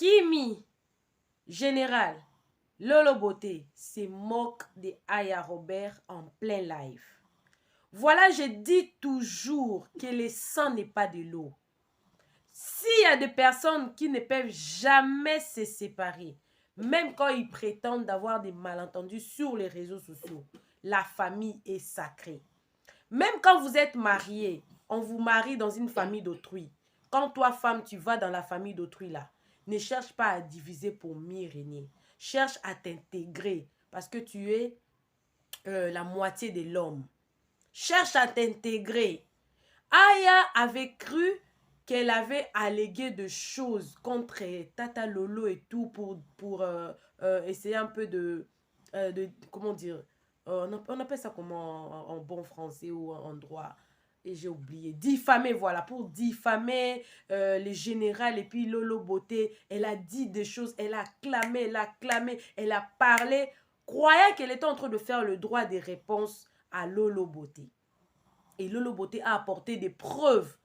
Kimi, Général, Lolo Beauté se moque de Aya Robert en plein live. Voilà, je dis toujours que le sang n'est pas de l'eau. S'il y a des personnes qui ne peuvent jamais se séparer, même quand ils prétendent d'avoir des malentendus sur les réseaux sociaux, la famille est sacrée. Même quand vous êtes marié, on vous marie dans une famille d'autrui. Quand toi, femme, tu vas dans la famille d'autrui là, ne cherche pas à diviser pour mieux régner. Cherche à t'intégrer parce que tu es la moitié de l'homme. Cherche à t'intégrer. Aya avait cru qu'elle avait allégué de choses contre Tata Lolo et tout pour essayer un peu de comment dire, on appelle ça comment en bon français ou en droit, et j'ai oublié, diffamer, voilà, pour diffamer les générales et puis Lolo Beauté. Elle a dit des choses, elle a clamé, elle a parlé, croyant qu'elle était en train de faire le droit des réponses à Lolo Beauté. Et Lolo Beauté a apporté des preuves.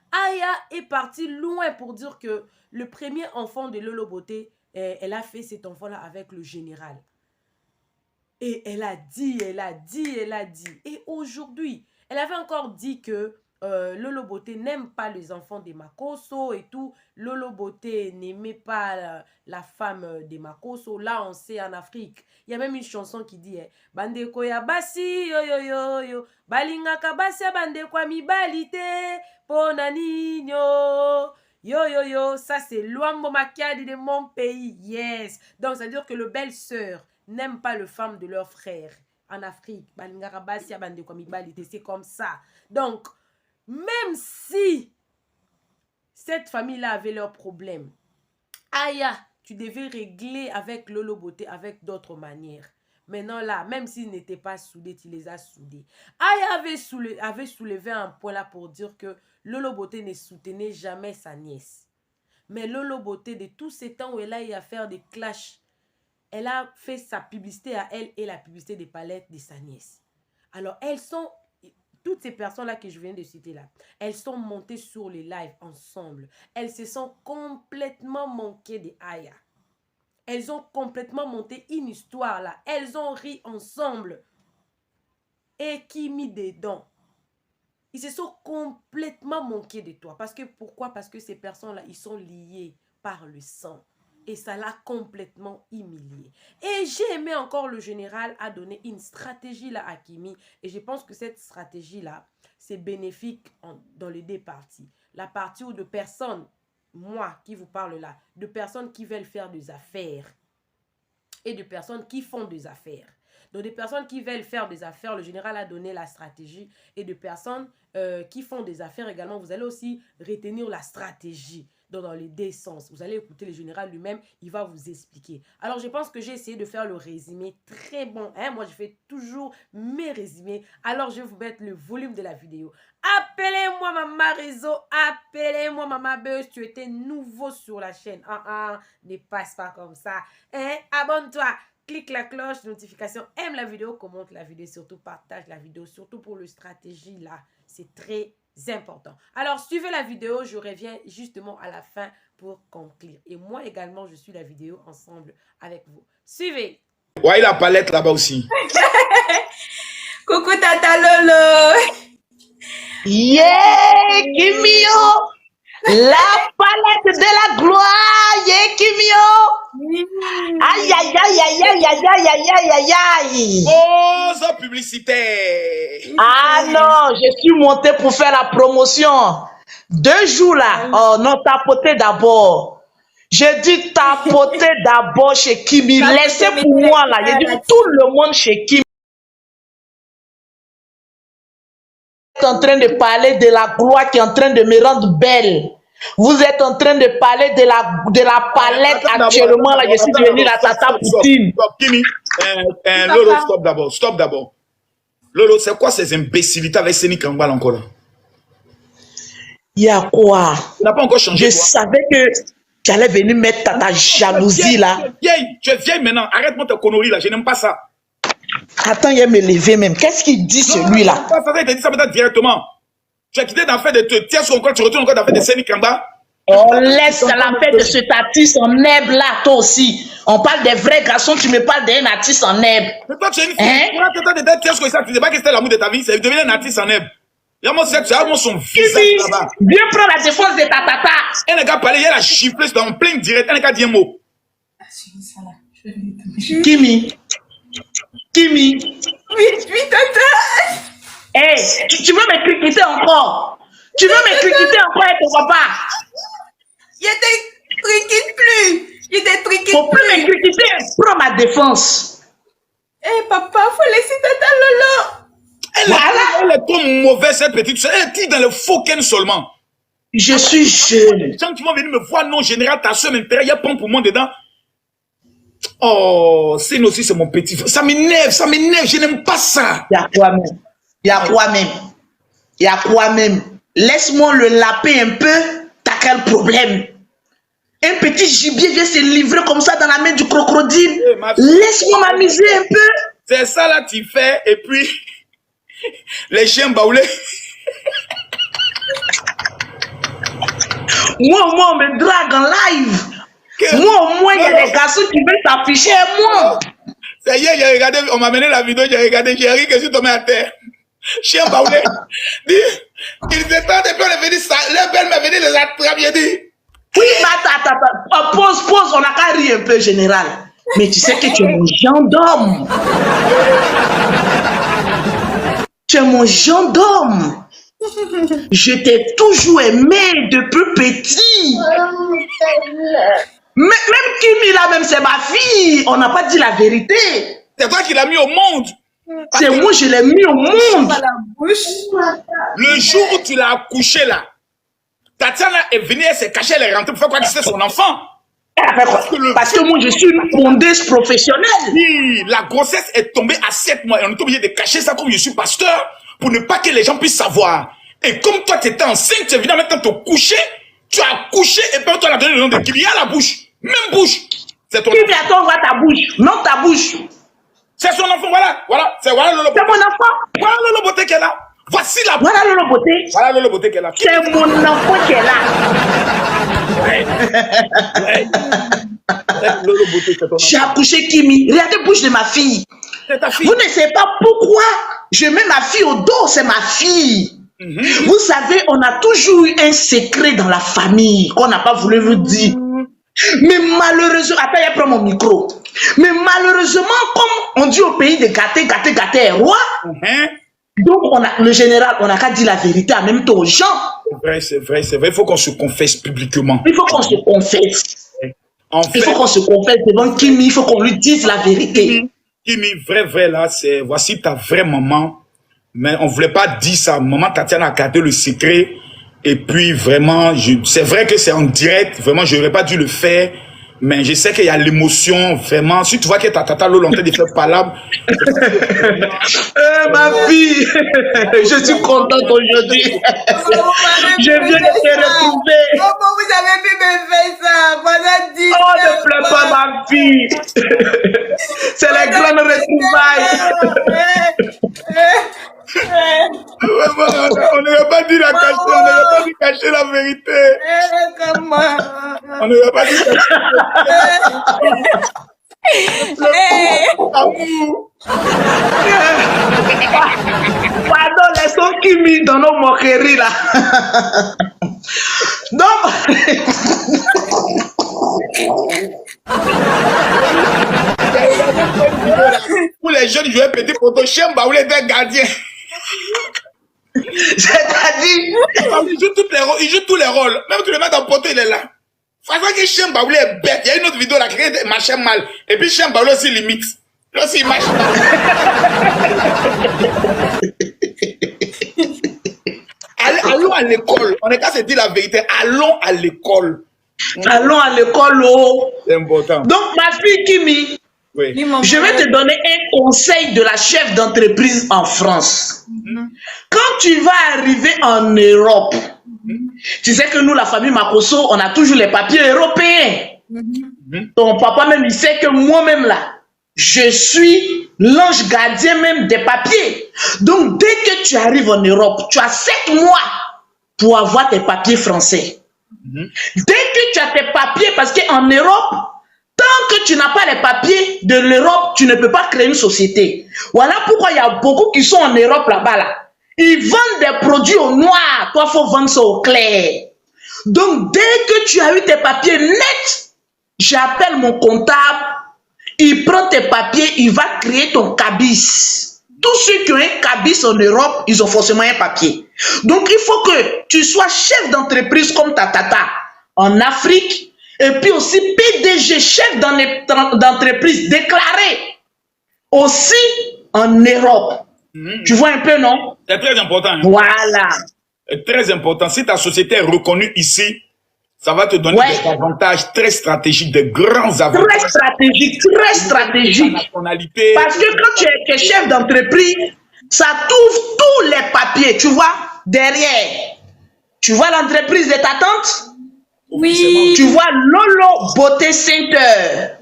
Aya est partie loin pour dire que le premier enfant de Lolo Beauté, elle a fait cet enfant-là avec le général. Et elle a dit. Et aujourd'hui, elle avait encore dit que Lolo Beauté n'aime pas les enfants de Makosso et tout. Lolo Beauté n'aimait pas la femme de Makosso. Là, on sait en Afrique. Il y a même une chanson qui dit Bandeko ya basi yo yo yo yo. Balingaka basi ya bandeko mibalite pona nino. Yo yo yo. Ça, c'est Luambo Makiadi de mon pays. Yes. Donc, ça veut dire que le belle-sœur n'aiment pas le femme de leur frère en Afrique. C'est comme ça. Donc, même si cette famille-là avait leurs problèmes, Aya, tu devais régler avec Lolo Beauté avec d'autres manières. Maintenant là, même s'ils n'étaient pas soudés, tu les as soudés. Aya avait soulevé un point là pour dire que Lolo Beauté ne soutenait jamais sa nièce. Mais Lolo Beauté, de tous ces temps où elle a eu à faire des clashs, elle a fait sa publicité à elle et la publicité des palettes de sa nièce. Alors, elles sont, toutes ces personnes-là que je viens de citer là, elles sont montées sur les lives ensemble. Elles se sont complètement manquées de Aya. Elles ont complètement monté une histoire là. Elles ont ri ensemble. Et qui mit dedans? Ils se sont complètement manqués de toi. Parce que, pourquoi? Parce que ces personnes-là, ils sont liés par le sang. Et ça l'a complètement humilié. Et j'ai aimé encore le général a donné une stratégie là à Kimi. Et je pense que cette stratégie-là, c'est bénéfique dans les deux parties. La partie où de personnes, moi qui vous parle là, de personnes qui veulent faire des affaires. Et de personnes qui font des affaires. Donc des personnes qui veulent faire des affaires, le général a donné la stratégie. Et de personnes qui font des affaires également, vous allez aussi retenir la stratégie. Donc dans les deux sens. Vous allez écouter le général lui-même, il va vous expliquer. Alors je pense que j'ai essayé de faire le résumé très bon. Hein? Moi je fais toujours mes résumés. Alors je vais vous mettre le volume de la vidéo. Appelez-moi Maman Réseau, appelez-moi Maman Buzz. Tu étais nouveau sur la chaîne. Ne passe pas comme ça. Hein? Abonne-toi. Clique la cloche de notification, aime la vidéo, commente la vidéo, surtout partage la vidéo, surtout pour le stratégie là. C'est très important. Alors, suivez la vidéo, je reviens justement à la fin pour conclure. Et moi également, je suis la vidéo ensemble avec vous. Suivez. Ouais, la palette là-bas aussi. Coucou Tata Lolo. Yeah, Kimio. La palette de la gloire. Yeah, Kimio. Aïe, aïe, aïe, aïe, aïe, aïe, aïe, aïe, aïe, aïe. Oh, publicité. Ah non, je suis montée pour faire la promotion. 2 jours là. Oh non, tapoter d'abord. Je dis tapoter d'abord chez Kimi. Laissez pour moi là. Je dis tout le monde chez Kimi. Vous êtes en train de parler de la gloire qui est en train de me rendre belle. Vous êtes en train de parler de la palette actuellement là. Je suis devenue la tata Poutine. Kimi, Lolo, stop d'abord. Lolo, c'est quoi ces imbécilités avec Seni Kangwal encore là? Il y a quoi? Tu n'as pas encore changé. Je savais que tu allais venir mettre ta jalousie là. Tu es vieille maintenant. Arrête-moi tes conneries là. Je n'aime pas ça. Attends, il va me lever même. Qu'est-ce qu'il dit celui-là? Il t'a dit ça maintenant directement. Tu as quitté d'en faire de te tiens sur encore, tu retournes encore d'en faire de Seni Kangwal. On laisse l'affaire de cet artiste en herbe là, toi aussi. On parle des vrais garçons, tu me parles d'un artiste en herbe. Mais toi, tu es une fille. Toi, tu étais tierce que ça. Tu ne sais pas que c'était l'amour de ta vie. C'est devenu un artiste en herbe. Regarde-moi son visage là-bas. Viens prendre la défense de ta tata. Un gars parlait, il a giflé en plein direct. Un gars dit un mot. Kimi. Oui, tata. Hey, tu veux me critiquer encore? Tu veux me critiquer encore avec ton papa? Je te critique plus. Je te critique Faut plus me plus. critiquer. Prends ma défense. Eh, papa, faut laisser tata Lolo. Elle est trop mauvaise, cette petite soeur. Elle est dans le faux ken seulement. Je suis jeune. Les gens qui vont venir me voir, non, général, ta soeur m'intéresse, il y a pompe pour moi dedans. Oh, c'est aussi, c'est mon petit frère. Ça m'énerve, je n'aime pas ça. Il y a quoi même? Laisse-moi le laper un peu, t'as quel problème? Un petit gibier vient se livrer comme ça dans la main du crocodile. Laisse-moi m'amuser un peu. C'est ça là, tu fais, et puis, les chiens baoulés. Moi, on me drague en live. Moi, au moins, il y a des garçons qui veulent s'afficher à moi. C'est hier, j'ai regardé, on m'a mené la vidéo, j'ai regardé, j'ai ri que je suis tombé à terre. Chien baoulé. Ils étaient et puis on est venu, leur belle m'est venue les attraper, j'ai dit. Oui, mais attends, pause, on a qu'à rire un peu, général. Mais tu sais que tu es mon gendarme. Tu es mon gendarme. Je t'ai toujours aimé depuis petit. Même Kimi là, même c'est ma fille. On n'a pas dit la vérité. C'est toi qui l'as mis au monde. C'est moi, je l'ai mis au monde. Le jour où tu l'as accouché là, Tatiana est venue, elle s'est cachée, elle est rentrée pour faire quoi que c'était son enfant. Parce que moi, je suis une pondeuse professionnelle. Oui, la grossesse est tombée à 7 mois et on est obligé de cacher ça comme je suis pasteur pour ne pas que les gens puissent savoir. Et comme toi, tu étais enceinte, tu es venu maintenant te coucher, tu as couché et puis toi, tu as donné le nom de Kimi à la bouche. Même bouche. C'est ton Kimi, attends, on voit ta bouche. Non, ta bouche. C'est son enfant, voilà. Voilà Lolo Beauté. C'est mon enfant. Voilà Lolo Beauté qui est là. Voici la. Voilà Lolo Beauté. Voilà Lolo Beauté qui est là. C'est mon enfant qui est là. Lolo Beauté, c'est ton enfant. J'ai accouché Kimi. Regardez la bouche de ma fille. C'est ta fille. Vous ne savez pas pourquoi je mets ma fille au dos, c'est ma fille. Vous savez, on a toujours eu un secret dans la famille qu'on n'a pas voulu vous dire. Mais malheureusement, attends, il prend mon micro. Mais malheureusement, comme on dit au pays de gâter est roi, donc le général, on n'a qu'à dire la vérité en même temps aux gens. C'est vrai. Il faut qu'on se confesse publiquement. Il faut qu'on se confesse. En fait, il faut qu'on se confesse devant Kimi, il faut qu'on lui dise la vérité. Kimi, vrai, là, c'est voici ta vraie maman. Mais on ne voulait pas dire ça. Maman Tatiana a gardé le secret. Et puis, vraiment, c'est vrai que c'est en direct. Vraiment, je n'aurais pas dû le faire. Mais je sais qu'il y a l'émotion, vraiment. Si tu vois que ta tata Lolo en train de faire palabre. Ma fille, je suis contente aujourd'hui. Je viens de te retrouver. Comment vous avez pu me faire ça pendant 10 ans? Oh, ne pleure pas, ma fille. C'est la grande retrouvaille. On n'aurait pas dit la cacher, on n'aurait pas dit cacher la vérité. On n'aurait pas dit amour. Pardon, laissons Kimi dans nos moqueries là. Donc, pour les jeunes joueurs petit poteau, chien baoulé des gardiens. c'est-à-dire, il joue tous les rôles. Même tu le mets dans le poteau, il est là. Franchement, que chien baoulé est bête. Il y a une autre vidéo là, quelqu'un marchait mal. Et puis chien baoulé aussi limite. Là aussi, il marche mal. Allons à l'école. On est qu'à se dire la vérité. Allons à l'école. allons à l'école. Oh. C'est important. Donc, ma fille Kimi, Oui. je vais te donner un conseil de la chef d'entreprise en France. Quand tu vas arriver en Europe, tu sais que nous, la famille Makosso, on a toujours les papiers européens. Ton papa même, il sait que moi-même là, je suis l'ange gardien même des papiers. Donc, dès que tu arrives en Europe, tu as 7 mois pour avoir tes papiers français. Dès que tu as tes papiers, parce qu'en Europe, tant que tu n'as pas les papiers de l'Europe, tu ne peux pas créer une société. Voilà pourquoi il y a beaucoup qui sont en Europe là-bas. Là. Ils vendent des produits au noir. Toi, il faut vendre ça au clair. Donc, dès que tu as eu tes papiers nets, j'appelle mon comptable, il prend tes papiers, il va créer ton cabis. Tous ceux qui ont un cabis en Europe, ils ont forcément un papier. Donc, il faut que tu sois chef d'entreprise comme ta tata en Afrique, et puis aussi PDG, chef d'entreprise déclaré aussi en Europe. Tu vois un peu, non? C'est très important. Hein? Voilà. C'est très important. Si ta société est reconnue ici, ça va te donner des avantages très stratégiques, de grands avantages. Très stratégique, très stratégique. Parce que quand tu es chef d'entreprise, ça t'ouvre tous les papiers, tu vois, derrière. Tu vois l'entreprise de ta tante? Oui. Tu vois Lolo Beauté Center.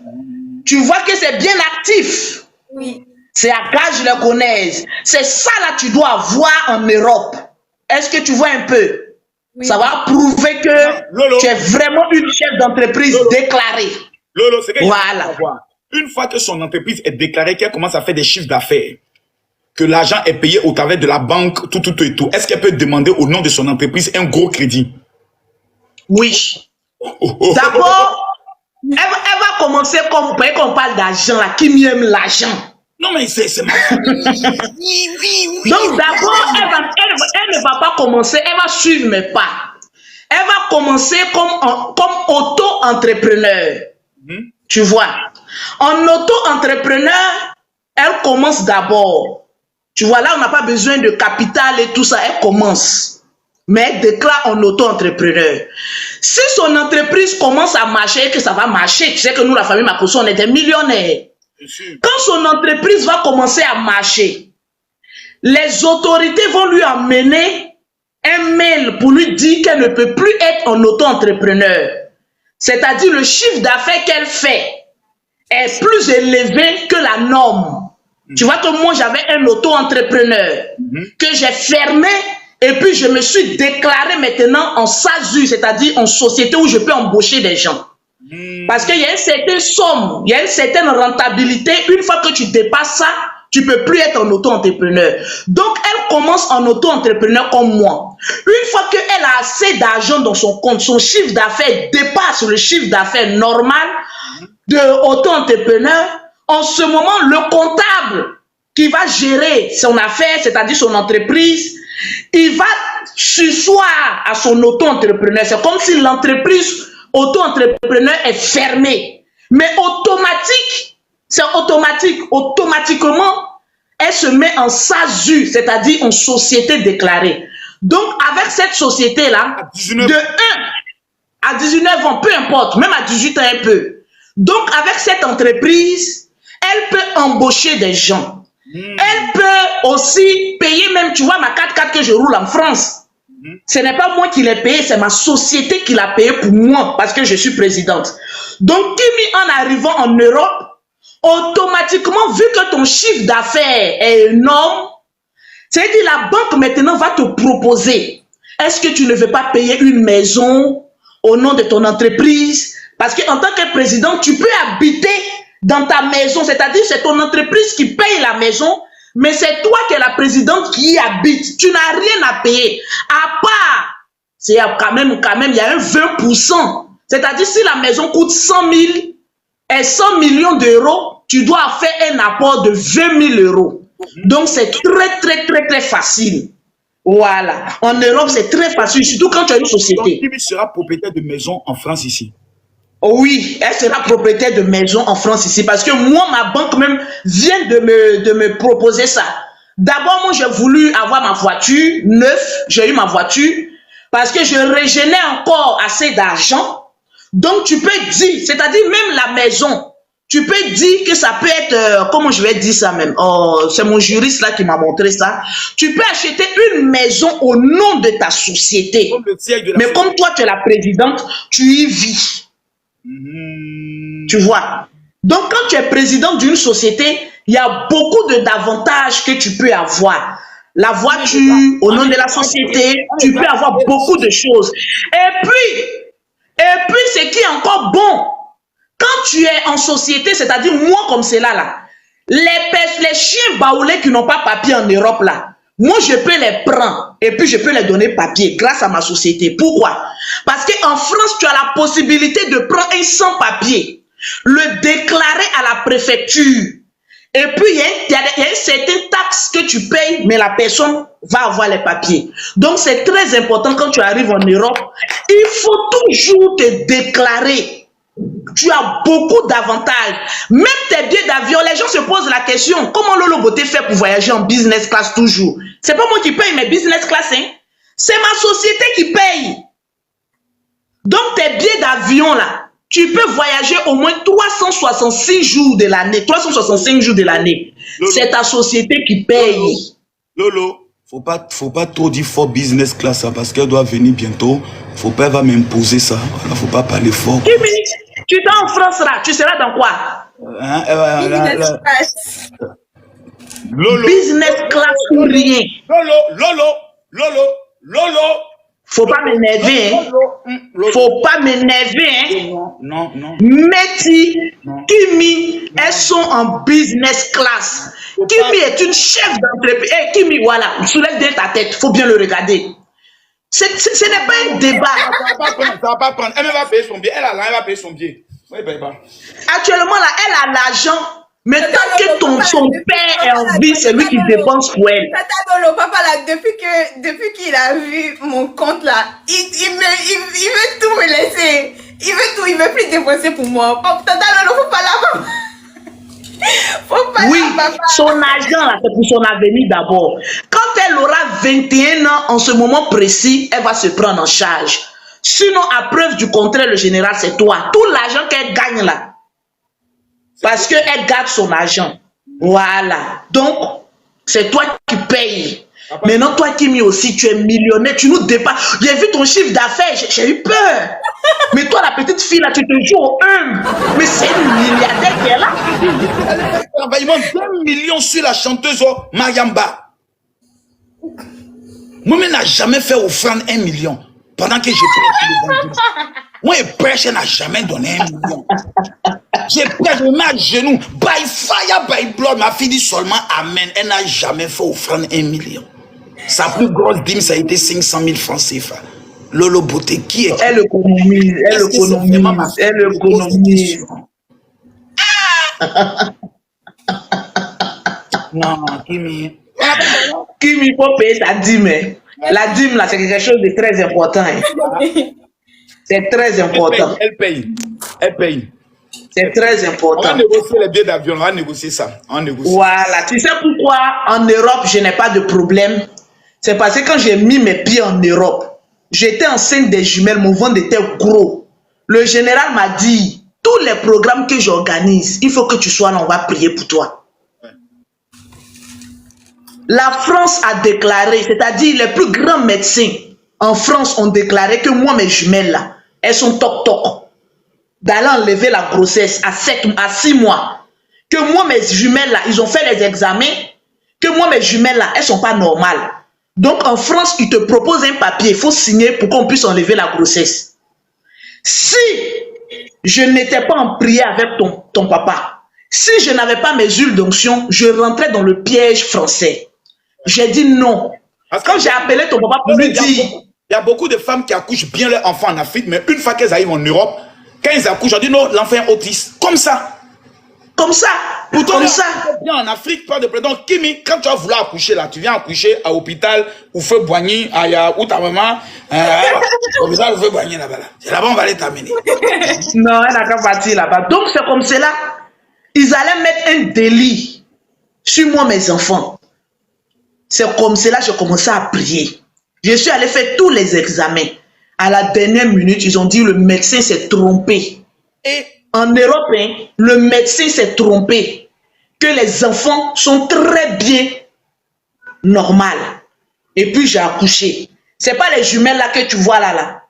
Tu vois que c'est bien actif. Oui. C'est à gage, je le connais. C'est ça là tu dois avoir en Europe. Est-ce que tu vois un peu? Oui. Ça va prouver que Lolo, tu es vraiment une chef d'entreprise déclarée. Lolo, c'est que voilà. Une fois que son entreprise est déclarée, qu'elle commence à faire des chiffres d'affaires, que l'argent est payé au travers de la banque, tout et tout, est-ce qu'elle peut demander au nom de son entreprise un gros crédit? Oui. D'abord, elle va commencer comme qu'on parle d'argent là, qui m'aime l'argent. Non, mais c'est ma Donc d'abord, elle ne va pas commencer, elle va suivre mes pas. Elle va commencer comme auto-entrepreneur. Tu vois. En auto-entrepreneur, elle commence d'abord. Tu vois, là, on n'a pas besoin de capital et tout ça, elle commence. Mais elle déclare en auto-entrepreneur. Si son entreprise commence à marcher et que ça va marcher, tu sais que nous, la famille Makosso, on est des millionnaires. Quand son entreprise va commencer à marcher, les autorités vont lui amener un mail pour lui dire qu'elle ne peut plus être en auto-entrepreneur. C'est-à-dire le chiffre d'affaires qu'elle fait est plus élevé que la norme. Tu vois que moi, j'avais un auto-entrepreneur que j'ai fermé et puis je me suis déclaré maintenant en SASU, c'est-à-dire en société où je peux embaucher des gens. Parce qu'il y a une certaine somme, il y a une certaine rentabilité. Une fois que tu dépasses ça, tu ne peux plus être en auto-entrepreneur. Donc, elle commence en auto-entrepreneur comme moi. Une fois qu'elle a assez d'argent dans son compte, son chiffre d'affaires dépasse le chiffre d'affaires normal de auto-entrepreneur, en ce moment, le comptable qui va gérer son affaire, c'est-à-dire son entreprise, il va surseoir à son auto-entrepreneur. C'est comme si l'entreprise auto-entrepreneur est fermée. Mais automatique, c'est automatique. Automatiquement, elle se met en SASU, c'est-à-dire en société déclarée. Donc, avec cette société-là, de 1 à 19 ans, peu importe, même à 18 ans un peu. Donc, avec cette entreprise, elle peut embaucher des gens. Elle peut aussi payer même, tu vois, ma 4x4 que je roule en France. Ce n'est pas moi qui l'ai payé, c'est ma société qui l'a payé pour moi parce que je suis présidente. Donc, Kimi, en arrivant en Europe, automatiquement, vu que ton chiffre d'affaires est énorme, c'est-à-dire la banque maintenant va te proposer, est-ce que tu ne veux pas payer une maison au nom de ton entreprise? Parce qu'en tant que président, tu peux habiter dans ta maison, c'est-à-dire c'est ton entreprise qui paye la maison, mais c'est toi qui es la présidente qui y habite. Tu n'as rien à payer. À part, c'est quand même, il y a un 20%. C'est-à-dire si la maison coûte 100 000 et 100 millions d'euros, tu dois faire un apport de 20 000 euros. Donc c'est très facile. Voilà. En Europe, c'est très facile, surtout quand tu as une société. Donc, qui sera propriétaire de maison en France ici? Oui, elle sera propriétaire de maison en France ici parce que moi, ma banque même vient de me proposer ça. D'abord, moi, j'ai voulu avoir ma voiture neuve, j'ai eu ma voiture parce que je régénais encore assez d'argent. Donc, tu peux dire, c'est-à-dire même la maison, tu peux dire que ça peut être, comment je vais dire ça même, c'est mon juriste là qui m'a montré ça. Tu peux acheter une maison au nom de ta société. Mais comme toi, tu es la présidente, tu y vis. Tu vois. Donc, quand tu es président d'une société, il y a beaucoup d'avantages que tu peux avoir. la voiture, au nom de la société, tu peux avoir beaucoup de choses. Et puis, ce qui est encore bon, quand tu es en société, c'est-à-dire moi comme cela là, les chiens baoulés qui n'ont pas papier en Europe là, moi je peux les prendre et puis je peux les donner papier grâce à ma société. Pourquoi? Parce qu'en France, tu as la possibilité de prendre un sans-papier, le déclarer à la préfecture. Et puis, il y a une certaine taxe que tu payes, mais la personne va avoir les papiers. Donc, c'est très important quand tu arrives en Europe. Il faut toujours te déclarer. Tu as beaucoup d'avantages. Même tes billets d'avion, les gens se posent la question, comment Lolo Beauté fait pour voyager en business class toujours? C'est pas moi qui paye mes business class, hein? C'est ma société qui paye. Donc, tes billets d'avion, là, tu peux voyager au moins 366 jours de l'année, 365 jours de l'année. C'est ta société qui paye. Lolo, faut pas trop dire fort business class, hein, parce qu'elle doit venir bientôt. Faut pas, elle va m'imposer ça. Voilà, faut pas parler fort. Kimi, tu es en France là, tu seras dans quoi? Lolo. Business class ou rien. Lolo. Faut pas m'énerver, hein. Faut pas m'énerver, hein. Non. Meti, Kimi, elles sont en business class. Kimi est une chef d'entreprise. Hey, Kimi, voilà, soulève bien ta tête, faut bien le regarder. Ce n'est pas un débat. Ça va pas prendre. Elle va payer son billet. Elle va payer son billet. Actuellement, là, elle a l'argent. Mais tant que son père est en vie, c'est lui qui dépense pour elle. Tata Lolo, papa, là, depuis qu'il a vu mon compte, là, il veut tout me laisser. Il veut plus dépenser pour moi. Tata Lolo, faut pas là, papa. Faut pas oui, là, papa. son argent, là, c'est pour son avenir d'abord. Quand elle aura 21 ans, en ce moment précis, elle va se prendre en charge. Sinon, à preuve du contraire, le général, c'est toi. Tout l'argent qu'elle gagne là, parce qu'elle garde son argent. Voilà. Donc, c'est toi qui payes. Maintenant, toi qui aussi, tu es millionnaire, tu nous dépasses. J'ai vu ton chiffre d'affaires, j'ai eu peur. Mais toi, la petite fille, là, tu te joues au mais c'est une milliardaire qui est là. Travaillement 2 millions sur la chanteuse Mayamba. Moi-même, n'a jamais fait offrande 1 million. Pendant que j'ai moi, prêche, n'a jamais donné 1 million. J'ai prêché, je me mets à genoux. By fire, by blood. Ma fille dit seulement Amen. Elle n'a jamais fait offrande 1 million. Sa plus grosse dîme, ça a été 500 000 francs CFA. Lolo Beauté, qui est... Elle économise, elle économise. Non, Kimi. Kimi, il faut payer sa dîme. La dîme, là, c'est quelque chose de très important. C'est très important. Elle paye. C'est très important. On va négocier les billets d'avion, on va négocier ça. Voilà. Tu sais pourquoi en Europe, je n'ai pas de problème? C'est parce que quand j'ai mis mes pieds en Europe, j'étais enceinte des jumelles, mon ventre était gros. Le général m'a dit, tous les programmes que j'organise, il faut que tu sois là, on va prier pour toi. La France a déclaré, c'est-à-dire les plus grands médecins en France ont déclaré que moi, mes jumelles là, elles sont toc-toc. D'aller enlever la grossesse à 6 mois. Que moi, mes jumelles là, ils ont fait les examens. Que moi, mes jumelles là, elles sont pas normales. Donc en France, ils te proposent un papier, il faut signer pour qu'on puisse enlever la grossesse. Si je n'étais pas en prière avec ton papa, si je n'avais pas mes huiles d'onction, je rentrais dans le piège français. J'ai dit non. Quand j'ai appelé ton papa pour lui dire... Il y a beaucoup de femmes qui accouchent bien leurs enfants en Afrique, mais une fois qu'elles arrivent en Europe, quand ils accouchent, on dit non, l'enfant est autiste. Comme ça. Comme ça. Pourtant, comme ça. Bien en Afrique, pas de problème. Donc, Kimi, quand tu vas vouloir accoucher là, tu viens accoucher à l'hôpital, ou feu Boigny, où ta maman, l'hôpital ou feu Boigny là-bas. C'est là-bas, on va aller t'amener. Non, elle n'a qu'à partir là-bas. Donc, c'est comme cela. Ils allaient mettre un délit sur moi, mes enfants. C'est comme cela que j'ai commencé à prier. Je suis allé faire tous les examens. À la dernière minute, ils ont dit le médecin s'est trompé. Et en Europe, le médecin s'est trompé. Que les enfants sont très bien normales. Et puis j'ai accouché. Ce n'est pas les jumelles là que tu vois là.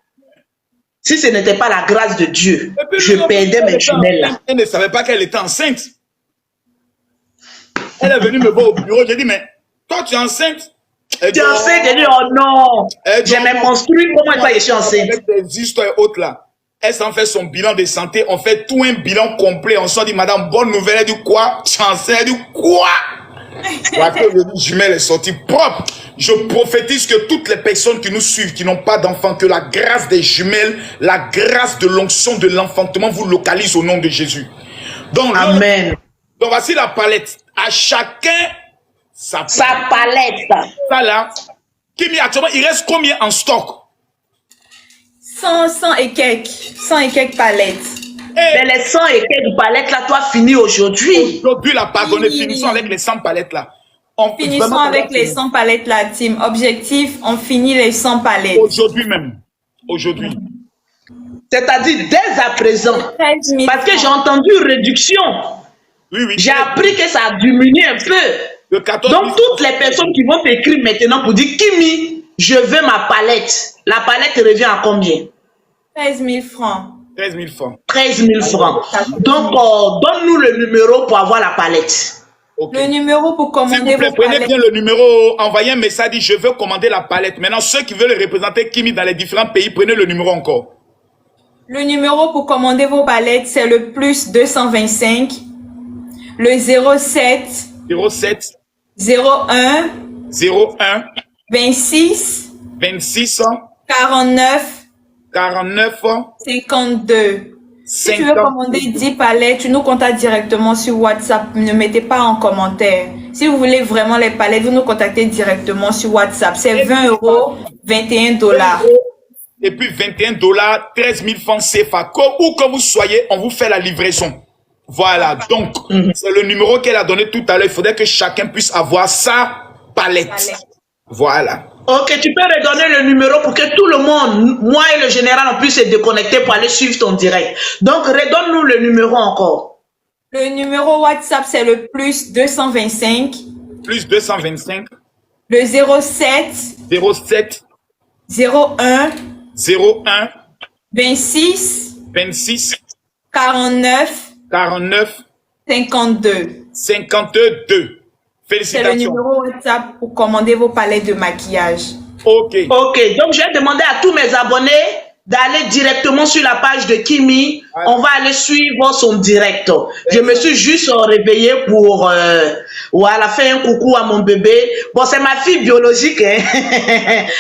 Si ce n'était pas la grâce de Dieu, je perdais mes jumelles là. Elle ne savait pas qu'elle était enceinte. Elle est venue me voir au bureau. J'ai dit, mais toi tu es enceinte? Et Tu es donc, enceinte, je dis, oh non, et j'ai donc, même menstrué, comment ça, je suis enceinte? avec des histoires et autres là. Elle s'en fait son bilan de santé, on fait tout un bilan complet. On s'en dit, madame, bonne nouvelle, elle dit quoi? Tu es enceinte, elle dit quoi? La cause de jumelle est sortie propre. Je prophétise que toutes les personnes qui nous suivent, qui n'ont pas d'enfants, que la grâce des jumelles, la grâce de l'onction de l'enfantement vous localise au nom de Jésus. Donc, Amen. donc voici la palette. À chacun sa palette. Ça là, Kimi, actuellement, il reste combien en stock? 100 et quelques palettes. Mais les 100 et quelques palettes là, toi, fini aujourd'hui. Aujourd'hui, la pardonnée, Oui. finissons avec les 100 palettes là. Finissons avec les 100 palettes là, team. Objectif, on finit les 100 palettes. Aujourd'hui même. Aujourd'hui. C'est-à-dire dès à présent. 13 000 Parce que j'ai entendu réduction. Oui, oui. J'ai appris que ça a diminué un peu. Le 14 Donc toutes les personnes qui vont t'écrire maintenant pour dire Kimi, je veux ma palette. La palette revient à combien? 13 000 francs. 13 000 francs. 13 000 francs. Donc donne-nous le numéro pour avoir la palette. Okay. Le numéro pour S'il commander vous plaît, vos prenez palettes. bien le numéro, envoyez un message, dit je veux commander la palette. Maintenant, ceux qui veulent représenter Kimi dans les différents pays, prenez le numéro encore. Le numéro pour commander vos palettes, c'est le plus 225, le 07 07 01 01 26 26 49 49 52. Si tu veux 50. commander 10 palettes, tu nous contactes directement sur WhatsApp. Ne mettez pas en commentaire. Si vous voulez vraiment les palettes, vous nous contactez directement sur WhatsApp. C'est 20 €, 21 $. Et puis 21 $, 13 000 francs CFA. Où que vous soyez, on vous fait la livraison. Voilà. Donc, c'est le numéro qu'elle a donné tout à l'heure. Il faudrait que chacun puisse avoir sa palette. Voilà. Ok, tu peux redonner le numéro pour que tout le monde, moi et le général, on puisse se déconnecter pour aller suivre ton direct. Donc, redonne-nous le numéro encore. Le numéro WhatsApp, c'est le plus 225, Plus 225 le 07 07 01 01 26 26 49 49 52. 52. C'est le Félicitations. numéro WhatsApp pour commander vos palettes de maquillage. Ok. Ok, donc je vais demander à tous mes abonnés d'aller directement sur la page de Kimi. On va aller suivre son direct. Je me suis juste réveillée pour voilà, faire un coucou à mon bébé. Bon, c'est ma fille biologique, hein?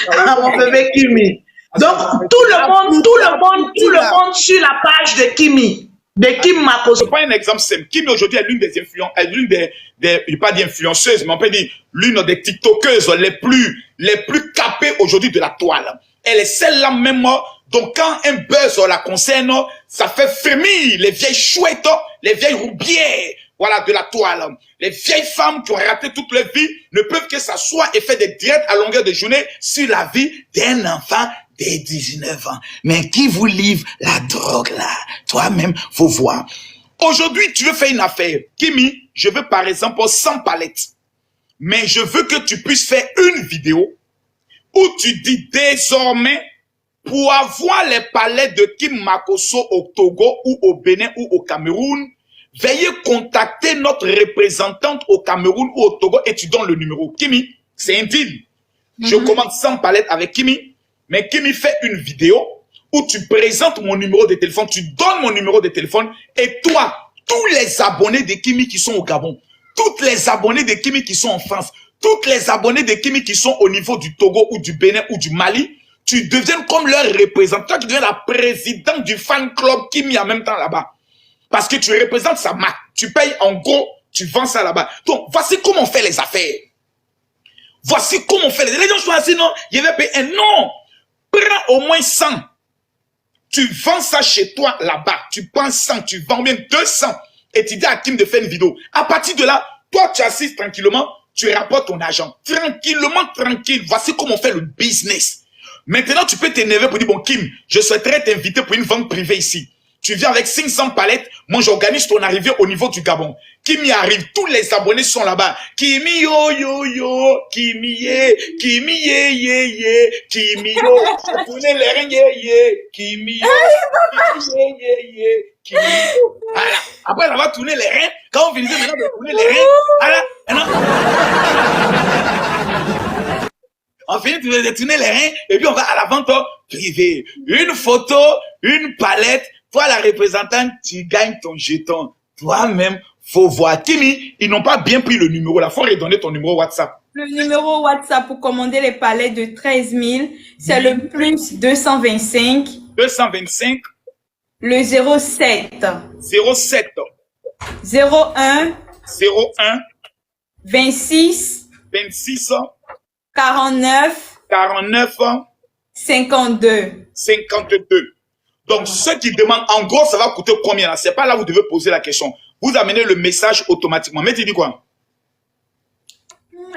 À mon bébé Kimi. Donc, tout le monde sur la page de Kimi. De Kim Makoso. Je prends un exemple simple. Kim aujourd'hui est l'une des influenceuses, l'une des pas d'influenceuses, mais on peut dire l'une des tiktokeuses les plus capées aujourd'hui de la toile. Elle est celle-là même. Donc quand un buzz la concerne, ça fait frémir les vieilles chouettes, les vieilles roubières, voilà, de la toile. Les vieilles femmes qui ont raté toute leur vie ne peuvent que s'asseoir et faire des directs à longueur de journée sur la vie d'un enfant dès 19 ans. Mais qui vous livre la drogue là? Toi-même, faut voir. Aujourd'hui, tu veux faire une affaire. Kimi, je veux par exemple 100 palettes. Mais je veux que tu puisses faire une vidéo où tu dis désormais, pour avoir les palettes de Kim Makoso au Togo ou au Bénin ou au Cameroun, veuillez contacter notre représentante au Cameroun ou au Togo et tu donnes le numéro. Kimi, c'est un deal. Je commande 100 palettes avec Kimi. Mais Kimi fait une vidéo où tu présentes mon numéro de téléphone, tu donnes mon numéro de téléphone et toi, tous les abonnés de Kimi qui sont au Gabon, toutes les abonnés de Kimi qui sont en France, toutes les abonnés de Kimi qui sont au niveau du Togo ou du Bénin ou du Mali, tu deviens comme leur représentant, tu deviens la présidente du fan club Kimi en même temps là-bas. Parce que tu représentes sa marque, tu payes en gros, tu vends ça là-bas. Donc, voici comment on fait les affaires. Voici comment on fait les gens sont assis, non, il va payer un non. Prends au moins 100. Tu vends ça chez toi là-bas. Tu prends 100, tu vends bien 200. Et tu dis à Kim de faire une vidéo. À partir de là, toi, tu assises tranquillement, tu rapportes ton argent. Tranquillement, tranquille. Voici comment on fait le business. Maintenant, tu peux t'énerver pour dire, bon, Kim, je souhaiterais t'inviter pour une vente privée ici. Tu viens avec 500 palettes. Moi, j'organise ton arrivée au niveau du Gabon. Kimi arrive. Tous les abonnés sont là-bas. Kimi yo yo yo. Kimi ye. Kimi ye ye ye. Kimi yo. Tournez les reins ye ye. Kimi yo. Kimi ye ye ye. Kimi yo. Voilà. Après, on va tourner les reins. Quand on finit maintenant de tourner les reins. Voilà. Maintenant. On finit de tourner les reins et puis on va à la vente privée. Une photo, une palette. Toi, la représentante, tu gagnes ton jeton. Toi-même, faut voir. Kimi, ils n'ont pas bien pris le numéro là. Faut redonner ton numéro WhatsApp. Le numéro WhatsApp pour commander les palettes de 13 000, c'est le plus 225 225 le 07 07 01 01 26 26 49 49 52. 52. Donc, ceux qui demandent, en gros, ça va coûter combien là? C'est pas là où vous devez poser la question. Vous amenez le message automatiquement. Mais tu dis quoi?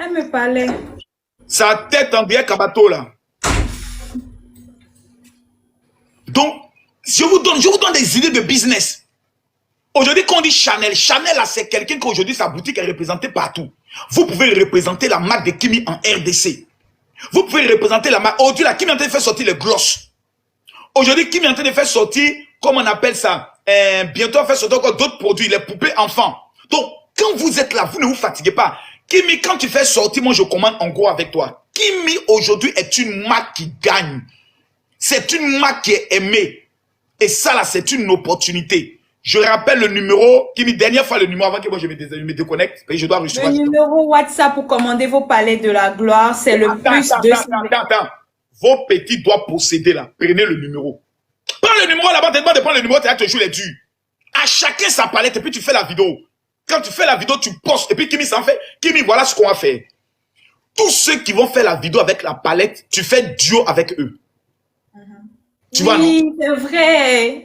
Elle me parlait. Sa tête en bien bateau là. Donc, je vous donne des idées de business. Aujourd'hui, quand on dit Chanel, Chanel là, c'est quelqu'un qui aujourd'hui, sa boutique est représentée partout. Vous pouvez représenter la marque de Kimi en RDC. Vous pouvez représenter la marque. Aujourd'hui, la Kimi est en train de faire sortir les glosses. Aujourd'hui, Kimi est en train de faire sortir, comment on appelle ça, bientôt on va faire sortir encore d'autres produits, les poupées enfants. Donc, quand vous êtes là, vous ne vous fatiguez pas. Kimi, quand tu fais sortir, moi je commande en gros avec toi. Kimi, aujourd'hui, est une marque qui gagne. C'est une marque qui est aimée. Et ça, là, c'est une opportunité. Je rappelle le numéro, Kimi, dernière fois le numéro avant que moi je me déconnecte. Et je dois recevoir. Le numéro WhatsApp pour commander vos palettes de la gloire, c'est le plus 200. Attends. Vos petits doivent posséder là. Prenez le numéro. Prends le numéro là-bas, tu de prendre le numéro, tu vas te jouer les durs. À chacun sa palette et puis tu fais la vidéo. Quand tu fais la vidéo, tu postes. Et puis Kimi s'en fait. Kimi, voilà ce qu'on va faire. Tous ceux qui vont faire la vidéo avec la palette, tu fais duo avec eux. Tu vois, non? Oui, c'est vrai.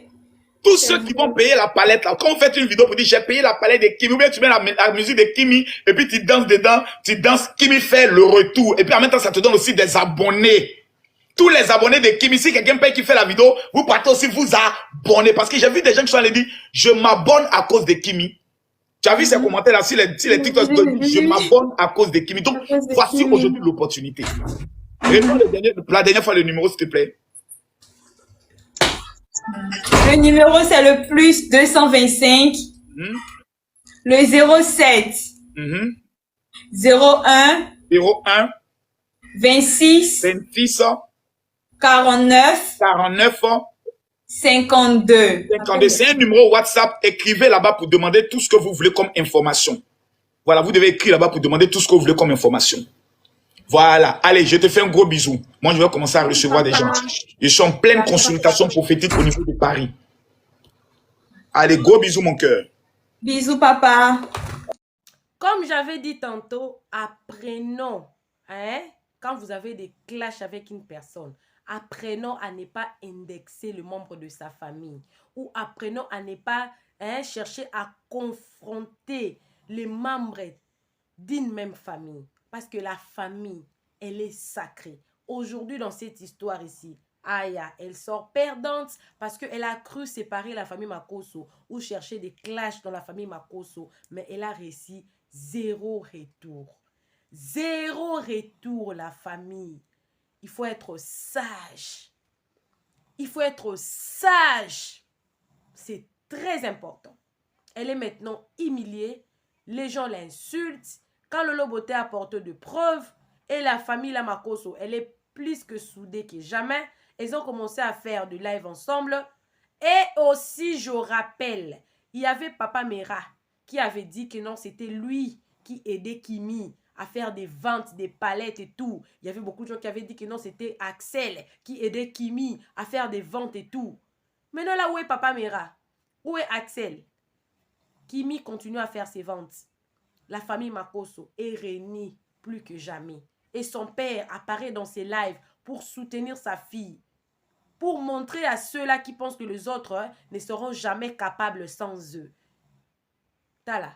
Tous ceux qui vont payer la palette, là, quand on fait une vidéo pour dire j'ai payé la palette de Kimi, ou bien tu mets la musique de Kimi, et puis tu danses dedans, tu danses, Kimi fait le retour. Et puis en même temps, ça te donne aussi des abonnés. Tous les abonnés de Kimi, si quelqu'un paye qui fait la vidéo, vous partez aussi vous abonner. Parce que j'ai vu des gens qui sont allés dire, je m'abonne à cause de Kimi. Tu as vu ces commentaires là, si les TikTok, je m'abonne à cause de Kimi. Donc, voici aujourd'hui l'opportunité. Réponds la dernière fois le numéro, s'il te plaît. Le numéro, c'est le plus 225, le 07 01 01 26 26 49 49 52. C'est un numéro WhatsApp. Écrivez là-bas pour demander tout ce que vous voulez comme information. Voilà, vous devez écrire là-bas pour demander tout ce que vous voulez comme information. Voilà. Allez, je te fais un gros bisou. Moi, je vais commencer à recevoir des gens. Je suis en pleine consultation prophétique au niveau de Paris. Allez, gros bisous, mon cœur. Bisous, papa. Comme j'avais dit tantôt, apprenons, quand vous avez des clashs avec une personne, apprenons à ne pas indexer le membre de sa famille ou apprenons à ne pas chercher à confronter les membres d'une même famille. Parce que la famille, elle est sacrée. Aujourd'hui, dans cette histoire ici, Aya, elle sort perdante parce qu'elle a cru séparer la famille Makosso ou chercher des clashs dans la famille Makosso. Mais elle a réussi zéro retour. Zéro retour, la famille. Il faut être sage. Il faut être sage. C'est très important. Elle est maintenant humiliée. Les gens l'insultent. Quand le Loboté apporte de preuves, et la famille Lamakoso, elle est plus que soudée que jamais. Ils ont commencé à faire du live ensemble. Et aussi, je rappelle, il y avait Papa Mera qui avait dit que non, c'était lui qui aidait Kimi à faire des ventes, des palettes et tout. Il y avait beaucoup de gens qui avaient dit que non, c'était Axel qui aidait Kimi à faire des ventes et tout. Maintenant, là, où est Papa Mera? Où est Axel? Kimi continue à faire ses ventes. La famille Makosso est réunie plus que jamais. Et son père apparaît dans ses lives pour soutenir sa fille. Pour montrer à ceux-là qui pensent que les autres ne seront jamais capables sans eux. Tala.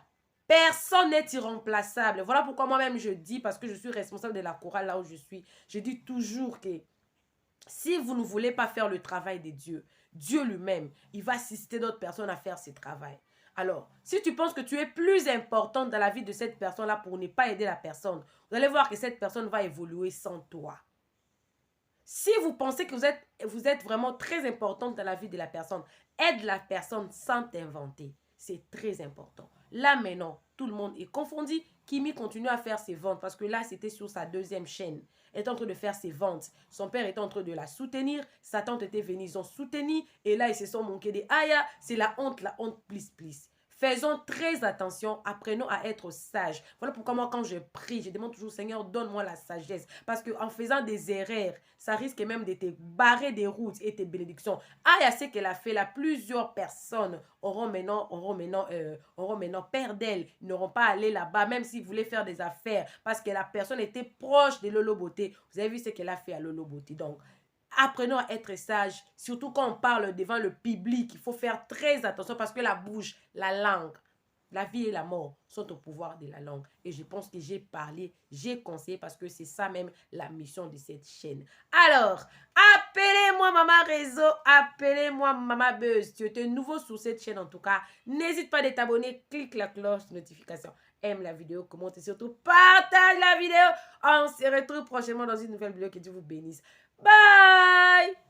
Personne n'est irremplaçable. Voilà pourquoi moi-même je dis, parce que je suis responsable de la chorale là où je suis, je dis toujours que si vous ne voulez pas faire le travail de Dieu, Dieu lui-même, il va assister d'autres personnes à faire ce travail. Alors, si tu penses que tu es plus importante dans la vie de cette personne-là pour ne pas aider la personne, vous allez voir que cette personne va évoluer sans toi. Si vous pensez que vous êtes vraiment très importante dans la vie de la personne, aide la personne sans t'inventer. C'est très important. Là, maintenant, tout le monde est confondu. Kimi continue à faire ses ventes parce que là, c'était sur sa deuxième chaîne. Elle est en train de faire ses ventes. Son père était en train de la soutenir. Sa tante était venue, ils ont soutenu. Et là, ils se sont manqués des Aya. C'est la honte, please, please. Faisons très attention, apprenons à être sages. Voilà pourquoi moi, quand je prie, je demande toujours, Seigneur, donne-moi la sagesse. Parce qu'en faisant des erreurs, ça risque même de te barrer des routes et tes bénédictions. Aya, c'est qu'elle a fait là, plusieurs personnes auront maintenant peur d'elle. Ils n'auront pas allé là-bas, même s'ils voulaient faire des affaires. Parce que la personne était proche de Lolo Beauté. Vous avez vu ce qu'elle a fait à Lolo Beauté. Donc, apprenons à être sages, surtout quand on parle devant le public. Il faut faire très attention parce que la bouche, la langue, la vie et la mort sont au pouvoir de la langue. Et je pense que j'ai parlé, j'ai conseillé parce que c'est ça même la mission de cette chaîne. Alors, appelez-moi Maman Réseau, appelez-moi Maman Buzz. Tu es nouveau sur cette chaîne en tout cas. N'hésite pas à t'abonner, clique la cloche de notification. Aime la vidéo, commente et surtout partage la vidéo. On se retrouve prochainement dans une nouvelle vidéo. Que Dieu vous bénisse. Bye!